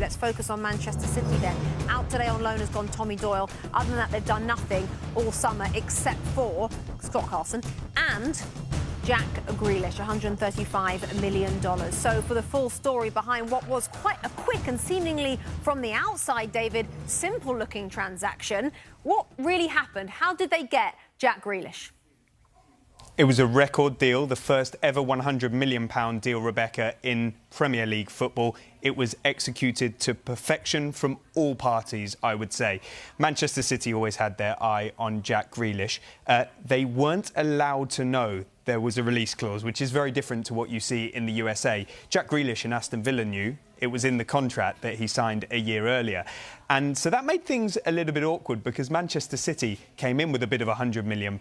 Let's focus on Manchester City then. Out today on loan has gone Tommy Doyle. Other than that, they've done nothing all summer except for Scott Carson and Jack Grealish, $135 million. So for the full story behind what was quite a quick and seemingly from the outside, David, simple-looking transaction, what really happened? How did they get Jack Grealish? It was a record deal, the first ever £100 million deal, Rebecca, in Premier League football. It was executed to perfection from all parties, I would say. Manchester City always had their eye on Jack Grealish. They weren't allowed to know there was a release clause, which is very different to what you see in the USA. Jack Grealish and Aston Villa knew it was in the contract that he signed a year earlier. And so that made things a little bit awkward because Manchester City came in with a bit of £100 million,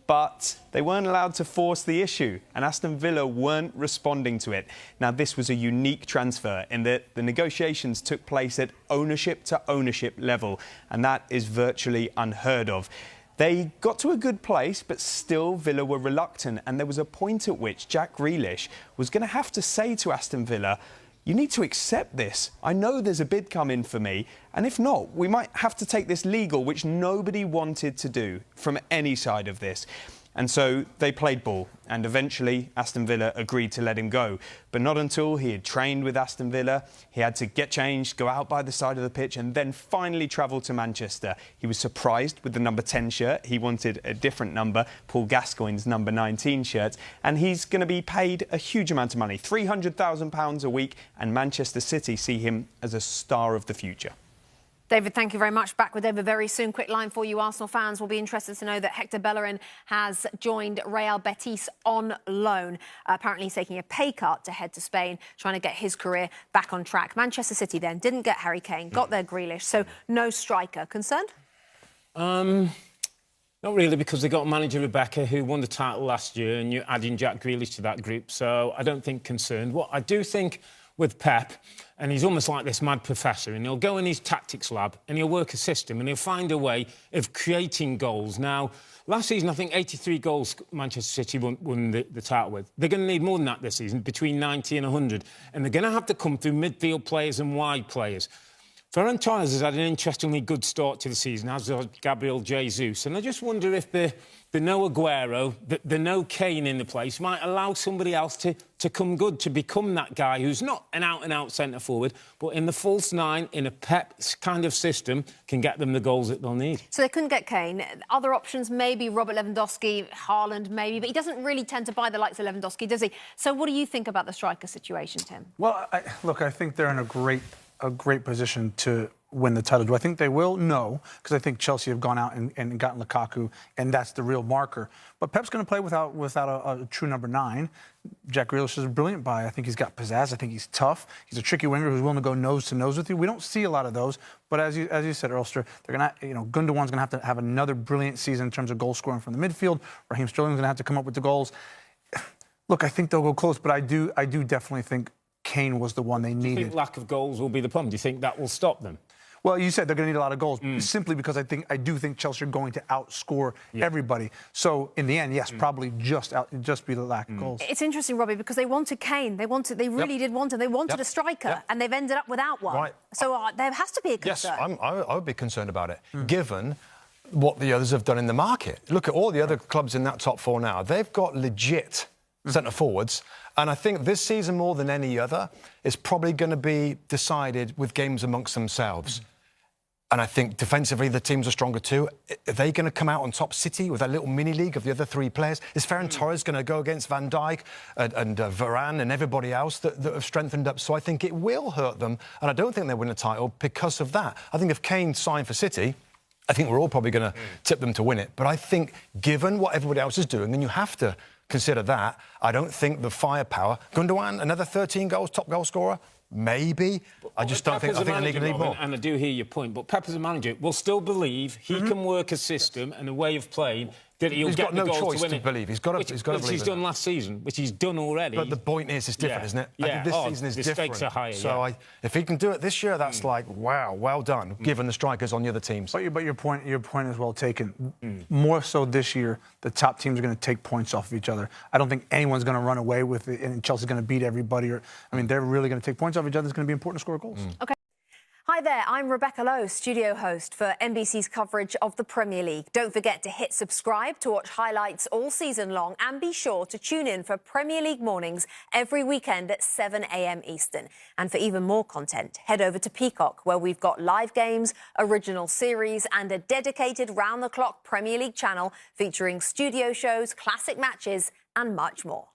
but they weren't allowed to force the issue, and Aston Villa weren't responding to it. Now, this was a unique transfer in that the negotiations took place at ownership-to-ownership level, and that is virtually unheard of. They got to a good place, but still Villa were reluctant, and there was a point at which Jack Grealish was going to have to say to Aston Villa, you need to accept this. I know there's a bid coming for me, and if not, we might have to take this legal, which nobody wanted to do from any side of this. And so they played ball, and eventually Aston Villa agreed to let him go. But not until he had trained with Aston Villa. He had to get changed, go out by the side of the pitch, and then finally travel to Manchester. He was surprised with the number 10 shirt. He wanted a different number, Paul Gascoigne's number 19 shirt. And he's going to be paid a huge amount of money, £300,000 a week, and Manchester City see him as a star of the future. David, thank you very much. Back with David very soon. Quick line for you. Arsenal fans will be interested to know that Hector Bellerin has joined Real Betis on loan. Apparently he's taking a pay cut to head to Spain, trying to get his career back on track. Manchester City then didn't get Harry Kane, got their Grealish, so no striker. Concerned? Not really, because they got manager Rebecca, who won the title last year, and you're adding Jack Grealish to that group, so I don't think concerned. What I do think with Pep, and he's almost like this mad professor, and he'll go in his tactics lab and he'll work a system and he'll find a way of creating goals. Now, last season, I think 83 goals Manchester City won the title with. They're going to need more than that this season, between 90 and 100. And they're going to have to come through midfield players and wide players. Ferran Torres has had an interestingly good start to the season, as does Gabriel Jesus. And I just wonder if the no Aguero, the no Kane in the place might allow somebody else to come good, to become that guy who's not an out-and-out centre-forward, but in the false nine, in a Pep kind of system, can get them the goals that they'll need. So they couldn't get Kane. Other options, maybe Robert Lewandowski, Haaland, maybe, but he doesn't really tend to buy the likes of Lewandowski, does he? So what do you think about the striker situation, Tim? Well, look, I think they're in a great position to win the title. Do I think they will? No, because I think Chelsea have gone out and gotten Lukaku, and that's the real marker. But Pep's going to play without a true number 9. Jack Grealish is a brilliant buy. I think he's got pizzazz. I think he's tough. He's a tricky winger who's willing to go nose to nose with you. We don't see a lot of those, but as you said, Earlster, they're going to, Gundogan's going to have another brilliant season in terms of goal scoring from the midfield. Raheem Sterling's going to have to come up with the goals. Look, I think they'll go close, but I do definitely think Kane was the one they needed. Do you think lack of goals will be the problem? Do you think that will stop them? Well, you said they're going to need a lot of goals, simply because I do think Chelsea are going to outscore everybody. So in the end, yes, probably just be the lack of goals. It's interesting, Robbie, because they wanted Kane. They really did want him. They wanted a striker, and they've ended up without one. Right. So there has to be a concern. Yes, I would be concerned about it, given what the others have done in the market. Look at all the other clubs in that top 4 now. They've got legit centre forwards. And I think this season, more than any other, is probably going to be decided with games amongst themselves. And I think defensively, the teams are stronger too. Are they going to come out on top, City, with that little mini-league of the other 3 players? Is Ferran Torres going to go against Van Dijk and Varane and everybody else that have strengthened up? So I think it will hurt them. And I don't think they'll win a title because of that. I think if Kane signed for City, I think we're all probably going to tip them to win it. But I think, given what everybody else is doing, then you have to consider that. I don't think the firepower... Gundogan, another 13 goals, top goal scorer? Maybe. I just don't think... I think they need more. And I do hear your point, but Pep as a manager will still believe he can work a system and a way of playing that he'll He's get got the no goal choice to win to it. believe. He's got to Which believe he's in done that. last season, which he's done already. But the point is, it's different, isn't it? I Yeah. think this season is the different. stakes are higher. So if he can do it this year, that's like, wow, well done, given the strikers on the other teams. But your point is well taken. More so this year, the top teams are going to take points off of each other. I don't think anyone's going to run away with it, and Chelsea's going to beat everybody. They're really going to take points off each other. It's going to be important to score goals. Okay. Hi there, I'm Rebecca Lowe, studio host for NBC's coverage of the Premier League. Don't forget to hit subscribe to watch highlights all season long, and be sure to tune in for Premier League mornings every weekend at 7 a.m. Eastern. And for even more content, head over to Peacock, where we've got live games, original series, and a dedicated round-the-clock Premier League channel featuring studio shows, classic matches, and much more.